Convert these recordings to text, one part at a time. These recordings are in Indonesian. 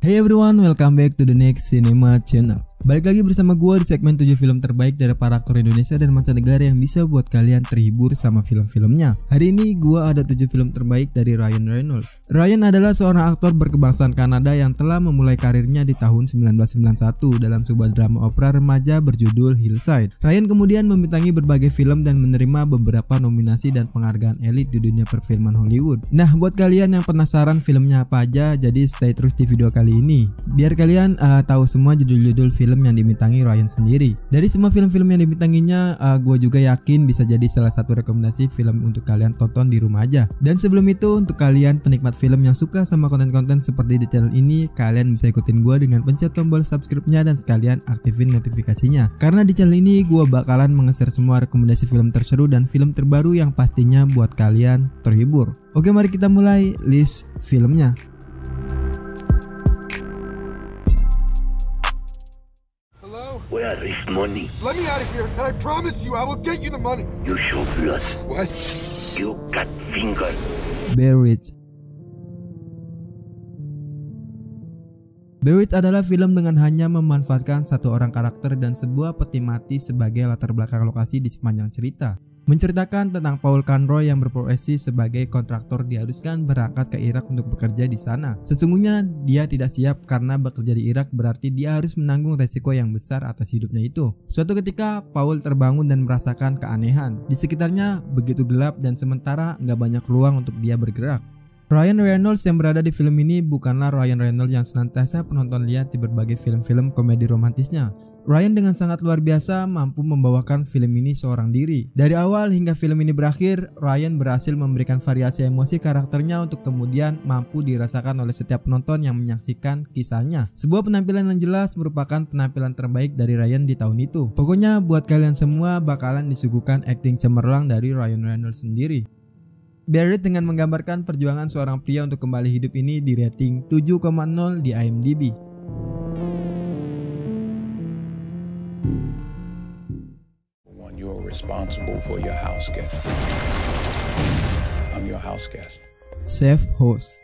Hey everyone, welcome back to the next cinema channel. Balik lagi bersama gue di segmen 7 film terbaik dari para aktor Indonesia dan mancanegara yang bisa buat kalian terhibur sama film-filmnya. Hari ini gue ada 7 film terbaik dari Ryan Reynolds. Ryan adalah seorang aktor berkebangsaan Kanada yang telah memulai karirnya di tahun 1991 dalam sebuah drama opera remaja berjudul Hillside. Ryan kemudian membintangi berbagai film dan menerima beberapa nominasi dan penghargaan elit di dunia perfilman Hollywood. Nah, buat kalian yang penasaran filmnya apa aja, jadi stay terus di video kali ini biar kalian tahu semua judul-judul film yang dibintangi Ryan sendiri. Dari semua film-film yang dibintanginya, gue juga yakin bisa jadi salah satu rekomendasi film untuk kalian tonton di rumah aja. Dan sebelum itu, untuk kalian penikmat film yang suka sama konten-konten seperti di channel ini, kalian bisa ikutin gue dengan pencet tombol subscribe-nya dan sekalian aktifin notifikasinya. Karena di channel ini gue bakalan menge-share semua rekomendasi film terseru dan film terbaru yang pastinya buat kalian terhibur. Oke, mari kita mulai list filmnya. Where is money? Let me out of here, and I promise you I will get you the money. You show plus. What? You got finger. Buried. Buried adalah film dengan hanya memanfaatkan satu orang karakter dan sebuah peti mati sebagai latar belakang lokasi di sepanjang cerita. Menceritakan tentang Paul Conroy yang berprofesi sebagai kontraktor diharuskan berangkat ke Irak untuk bekerja di sana. Sesungguhnya dia tidak siap karena bekerja di Irak berarti dia harus menanggung resiko yang besar atas hidupnya itu. Suatu ketika Paul terbangun dan merasakan keanehan. Di sekitarnya begitu gelap dan sementara nggak banyak ruang untuk dia bergerak. Ryan Reynolds yang berada di film ini bukanlah Ryan Reynolds yang senantiasa penonton lihat di berbagai film-film komedi romantisnya. Ryan dengan sangat luar biasa mampu membawakan film ini seorang diri. Dari awal hingga film ini berakhir, Ryan berhasil memberikan variasi emosi karakternya untuk kemudian mampu dirasakan oleh setiap penonton yang menyaksikan kisahnya. Sebuah penampilan yang jelas merupakan penampilan terbaik dari Ryan di tahun itu. Pokoknya buat kalian semua bakalan disuguhkan akting cemerlang dari Ryan Reynolds sendiri. Buried dengan menggambarkan perjuangan seorang pria untuk kembali hidup ini di rating 7,0 di IMDb. You're responsible for your house guest. I'm your house guest. Safe House.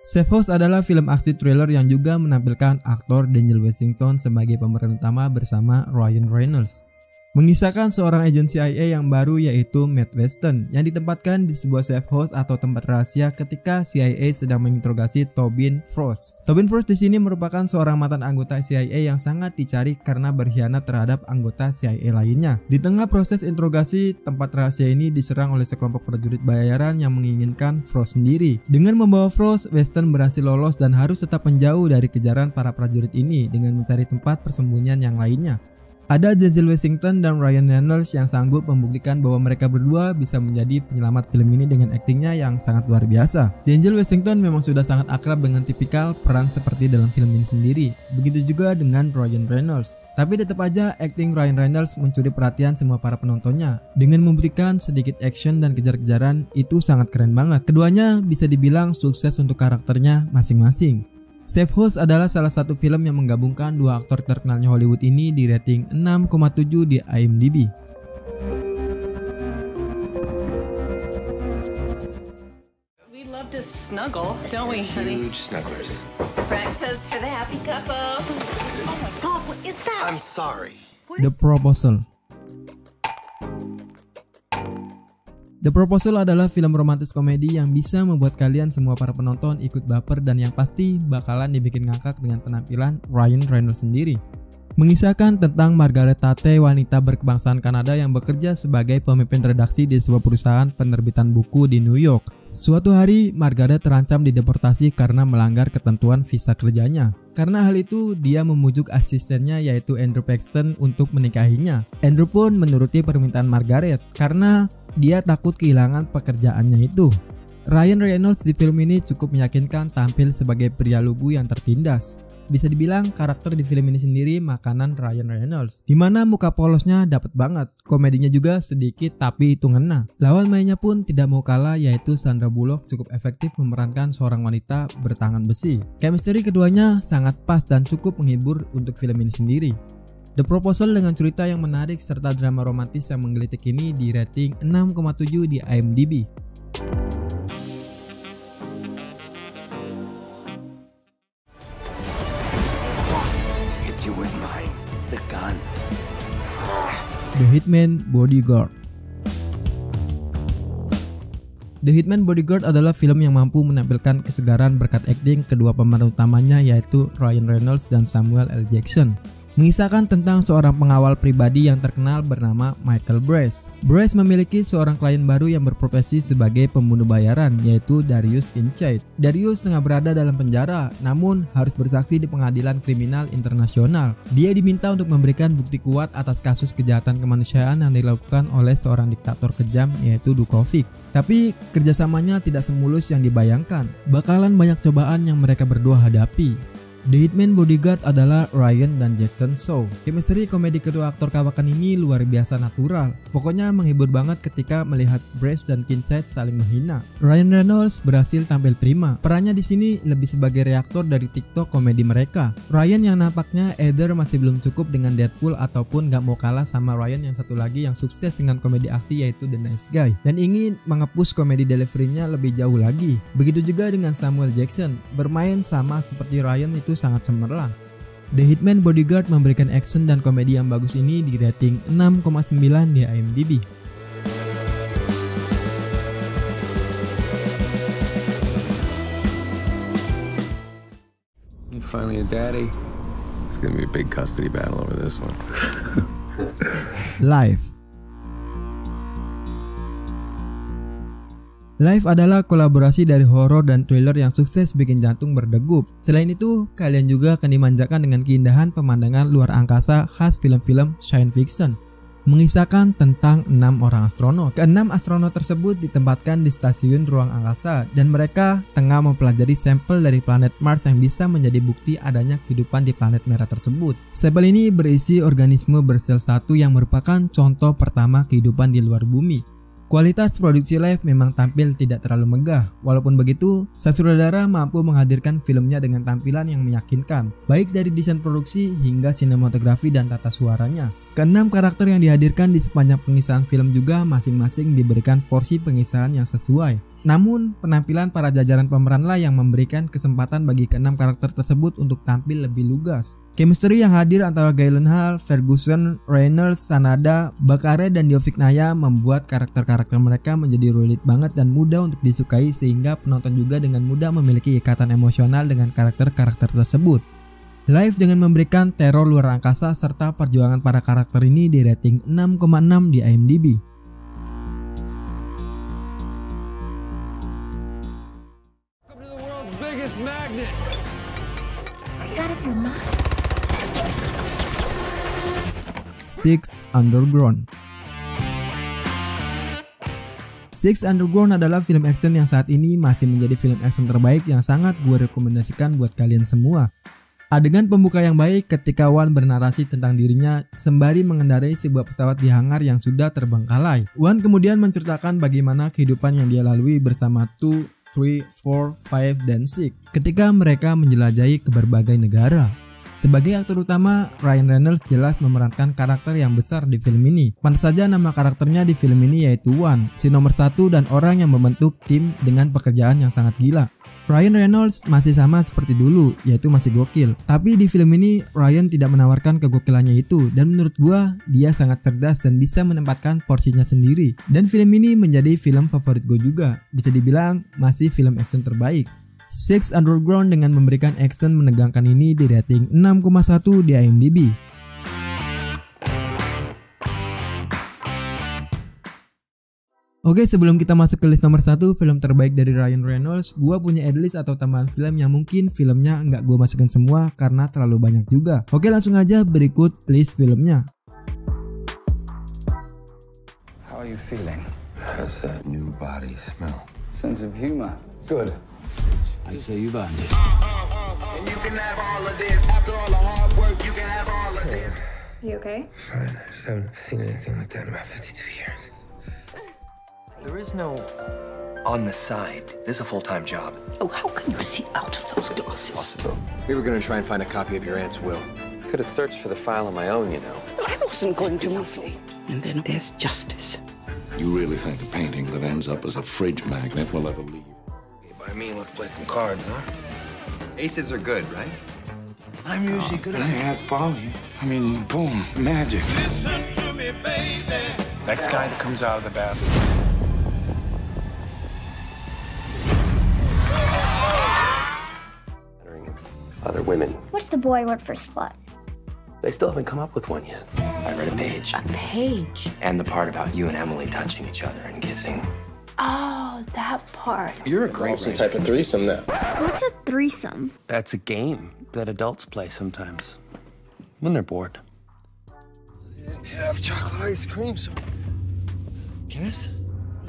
Safe House adalah film aksi thriller yang juga menampilkan aktor Denzel Washington sebagai pemeran utama bersama Ryan Reynolds. Mengisahkan seorang agen CIA yang baru yaitu Matt Weston yang ditempatkan di sebuah safe house atau tempat rahasia ketika CIA sedang menginterogasi Tobin Frost. Tobin Frost di sini merupakan seorang mantan anggota CIA yang sangat dicari karena berkhianat terhadap anggota CIA lainnya. Di tengah proses interogasi, tempat rahasia ini diserang oleh sekelompok prajurit bayaran yang menginginkan Frost sendiri. Dengan membawa Frost, Weston berhasil lolos dan harus tetap menjauh dari kejaran para prajurit ini dengan mencari tempat persembunyian yang lainnya. Ada Denzel Washington dan Ryan Reynolds yang sanggup membuktikan bahwa mereka berdua bisa menjadi penyelamat film ini dengan aktingnya yang sangat luar biasa. Denzel Washington memang sudah sangat akrab dengan tipikal peran seperti dalam film ini sendiri. Begitu juga dengan Ryan Reynolds. Tapi tetap aja akting Ryan Reynolds mencuri perhatian semua para penontonnya. Dengan memberikan sedikit action dan kejar-kejaran itu sangat keren banget. Keduanya bisa dibilang sukses untuk karakternya masing-masing. Safe House adalah salah satu film yang menggabungkan dua aktor terkenalnya Hollywood ini di rating 6,7 di IMDb. We love to snuggle, don't we, honey? Huge snugglers. Breakfast for the happy couple. Oh my God, what is that? I'm sorry. The Proposal. The Proposal adalah film romantis komedi yang bisa membuat kalian semua para penonton ikut baper dan yang pasti bakalan dibikin ngakak dengan penampilan Ryan Reynolds sendiri. Mengisahkan tentang Margaret Tate, wanita berkebangsaan Kanada yang bekerja sebagai pemimpin redaksi di sebuah perusahaan penerbitan buku di New York. Suatu hari, Margaret terancam dideportasi karena melanggar ketentuan visa kerjanya. Karena hal itu, dia memujuk asistennya yaitu Andrew Paxton untuk menikahinya. Andrew pun menuruti permintaan Margaret karena dia takut kehilangan pekerjaannya itu. Ryan Reynolds di film ini cukup meyakinkan tampil sebagai pria lugu yang tertindas. Bisa dibilang karakter di film ini sendiri makanan Ryan Reynolds, dimana muka polosnya dapet banget, komedinya juga sedikit tapi itu ngena. Lawan mainnya pun tidak mau kalah yaitu Sandra Bullock cukup efektif memerankan seorang wanita bertangan besi. Chemistry keduanya sangat pas dan cukup menghibur untuk film ini sendiri. The Proposal dengan cerita yang menarik serta drama romantis yang menggelitik ini di rating 6,7 di IMDb. the gun. The Hitman Bodyguard. The Hitman Bodyguard adalah film yang mampu menampilkan kesegaran berkat akting kedua pemeran utamanya, yaitu Ryan Reynolds dan Samuel L. Jackson. Mengisahkan tentang seorang pengawal pribadi yang terkenal bernama Michael Brace. Brace memiliki seorang klien baru yang berprofesi sebagai pembunuh bayaran, yaitu Darius Kincaid. Darius tengah berada dalam penjara, namun harus bersaksi di pengadilan kriminal internasional. Dia diminta untuk memberikan bukti kuat atas kasus kejahatan kemanusiaan yang dilakukan oleh seorang diktator kejam, yaitu Dukovic. Tapi kerjasamanya tidak semulus yang dibayangkan. Bakalan banyak cobaan yang mereka berdua hadapi. The Hitman Bodyguard adalah Ryan dan Jackson Shaw. Chemistry komedi kedua aktor kawakan ini luar biasa natural. Pokoknya menghibur banget ketika melihat Brace dan Kincaid saling menghina. Ryan Reynolds berhasil tampil prima. Perannya di sini lebih sebagai reaktor dari TikTok komedi mereka. Ryan yang nampaknya either masih belum cukup dengan Deadpool ataupun gak mau kalah sama Ryan yang satu lagi yang sukses dengan komedi aksi, yaitu The Nice Guy, dan ingin mengepus komedi delivery-nya lebih jauh lagi. Begitu juga dengan Samuel Jackson, bermain sama seperti Ryan itu sangat cemerlang. The Hitman Bodyguard memberikan action dan komedi yang bagus ini di rating 6,9 di IMDb. You finally a daddy. It's gonna be a big custody battle over this one. Life. Life adalah kolaborasi dari horor dan thriller yang sukses bikin jantung berdegup. Selain itu, kalian juga akan dimanjakan dengan keindahan pemandangan luar angkasa khas film-film science fiction. Mengisahkan tentang 6 orang astronot. Ke-6 astronot tersebut ditempatkan di stasiun ruang angkasa dan mereka tengah mempelajari sampel dari planet Mars yang bisa menjadi bukti adanya kehidupan di planet merah tersebut. Sampel ini berisi organisme bersel satu yang merupakan contoh pertama kehidupan di luar bumi. Kualitas produksi Life memang tampil tidak terlalu megah. Walaupun begitu, sang sutradara mampu menghadirkan filmnya dengan tampilan yang meyakinkan, baik dari desain produksi hingga sinematografi dan tata suaranya. Ke-6 karakter yang dihadirkan di sepanjang pengisahan film juga masing-masing diberikan porsi pengisahan yang sesuai. Namun, penampilan para jajaran pemeranlah yang memberikan kesempatan bagi ke-6 karakter tersebut untuk tampil lebih lugas. Chemistry yang hadir antara Gyllenhaal, Ferguson, Reynolds, Sanada, Baccarat, dan Diovik Naya membuat karakter-karakter mereka menjadi relate banget dan mudah untuk disukai, sehingga penonton juga dengan mudah memiliki ikatan emosional dengan karakter-karakter tersebut. Life dengan memberikan teror luar angkasa serta perjuangan para karakter ini di rating 6,6 di IMDb. Six Underground. Six Underground adalah film action yang saat ini masih menjadi film action terbaik yang sangat gue rekomendasikan buat kalian semua. Adegan pembuka yang baik ketika Wan bernarasi tentang dirinya sembari mengendarai sebuah pesawat di hangar yang sudah terbengkalai. Wan kemudian menceritakan bagaimana kehidupan yang dia lalui bersama 2, 3, 4, 5, dan 6 ketika mereka menjelajahi ke berbagai negara. Sebagai aktor utama, Ryan Reynolds jelas memerankan karakter yang besar di film ini. Pantas saja nama karakternya di film ini yaitu Wan, si nomor 1 dan orang yang membentuk tim dengan pekerjaan yang sangat gila. Ryan Reynolds masih sama seperti dulu, yaitu masih gokil. Tapi di film ini Ryan tidak menawarkan kegokilannya itu, dan menurut gua dia sangat cerdas dan bisa menempatkan porsinya sendiri. Dan film ini menjadi film favorit gue juga, bisa dibilang masih film action terbaik. Six Underground dengan memberikan action menegangkan ini di rating 6,1 di IMDb. Oke, sebelum kita masuk ke list nomor 1 film terbaik dari Ryan Reynolds, gua punya adlist atau tambahan film yang mungkin filmnya nggak gua masukin semua karena terlalu banyak juga. Oke, langsung aja berikut list filmnya. How are you feeling? How's that new body smell? Sense of humor. Good. I say you've earned it. And you can have all of this. After all the hard work, you can have all of this. You okay? Fine. I just haven't seen anything like that in about 52 years. There is no on the side. This is a full-time job. Oh, how can you see out of those glasses? Possible. We were gonna try and find a copy of your aunt's will. Could have searched for the file on my own, you know. I wasn't going to muscle. And then there's justice. You really think a painting that ends up as a fridge magnet will ever leave? I mean, let's play some cards, huh? Aces are good, right? I'm usually good at I follow you. I mean, boom, magic. Listen to me, baby. Next guy that comes out of the bathroom. Other women. What's the boy want for slut? They still haven't come up with one yet. I read a page. A page? And the part about you and Emily touching each other and kissing. Oh, that part. You're a great Some type of threesome now. What's a threesome? That's a game that adults play sometimes when they're bored. I have chocolate ice cream, so... Guess?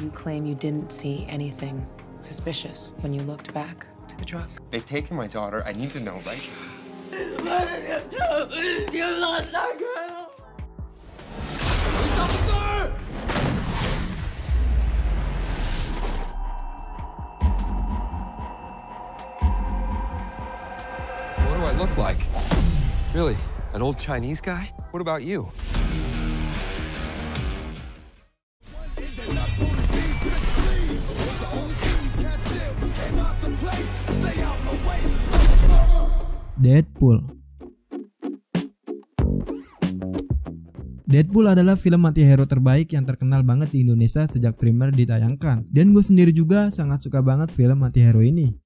You claim you didn't see anything suspicious when you looked back to the truck. They've taken my daughter. I need to know, right? What did you do? You lost our girl. What do I look like? Really? An old Chinese guy? What about you? Deadpool. Deadpool adalah film antihero terbaik yang terkenal banget di Indonesia sejak primer ditayangkan. Dan gue sendiri juga sangat suka banget film antihero ini.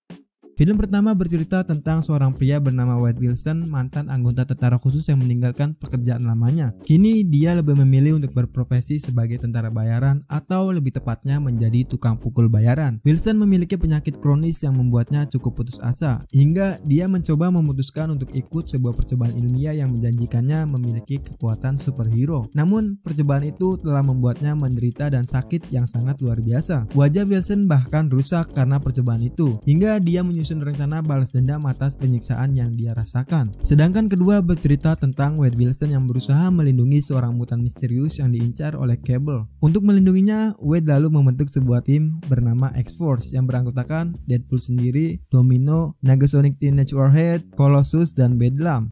Film pertama bercerita tentang seorang pria bernama Wade Wilson, mantan anggota tentara khusus yang meninggalkan pekerjaan lamanya. Kini dia lebih memilih untuk berprofesi sebagai tentara bayaran atau lebih tepatnya menjadi tukang pukul bayaran. Wilson memiliki penyakit kronis yang membuatnya cukup putus asa, hingga dia mencoba memutuskan untuk ikut sebuah percobaan ilmiah yang menjanjikannya memiliki kekuatan superhero. Namun percobaan itu telah membuatnya menderita dan sakit yang sangat luar biasa. Wajah Wilson bahkan rusak karena percobaan itu, hingga dia menyusun rencana balas dendam atas penyiksaan yang dia rasakan. Sedangkan kedua bercerita tentang Wade Wilson yang berusaha melindungi seorang mutan misterius yang diincar oleh Cable. Untuk melindunginya, Wade lalu membentuk sebuah tim bernama X-Force yang beranggotakan Deadpool sendiri, Domino, Negasonic Teenage Warhead, Colossus, dan Bedlam.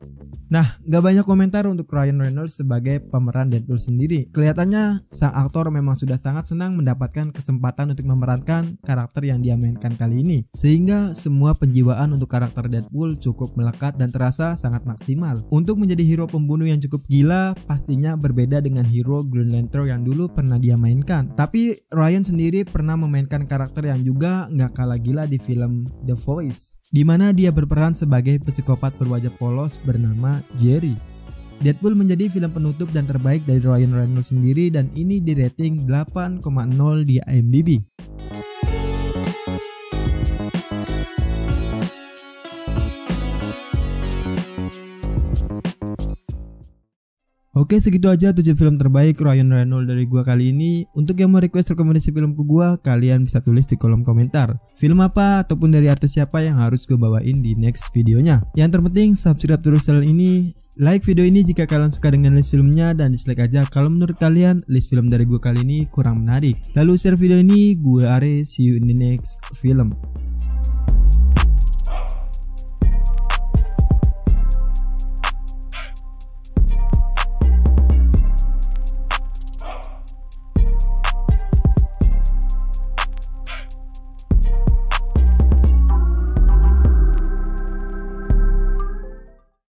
Nah, gak banyak komentar untuk Ryan Reynolds sebagai pemeran Deadpool sendiri. Kelihatannya sang aktor memang sudah sangat senang mendapatkan kesempatan untuk memerankan karakter yang dia mainkan kali ini, sehingga semua penjiwaan untuk karakter Deadpool cukup melekat dan terasa sangat maksimal. Untuk menjadi hero pembunuh yang cukup gila, pastinya berbeda dengan hero Green Lantern yang dulu pernah dia mainkan. Tapi Ryan sendiri pernah memainkan karakter yang juga gak kalah gila di film The Voice, di mana dia berperan sebagai psikopat berwajah polos bernama Jerry. Deadpool menjadi film penutup dan terbaik dari Ryan Reynolds sendiri, dan ini di rating 8,0 di IMDb. Oke, segitu aja 7 film terbaik Ryan Reynolds dari gua kali ini. Untuk yang mau request rekomendasi film ke gua, kalian bisa tulis di kolom komentar. Film apa ataupun dari artis siapa yang harus gua bawain di next videonya. Yang terpenting subscribe terus channel ini, like video ini jika kalian suka dengan list filmnya, dan dislike aja kalau menurut kalian list film dari gua kali ini kurang menarik. Lalu share video ini, gue Are, see you in the next film.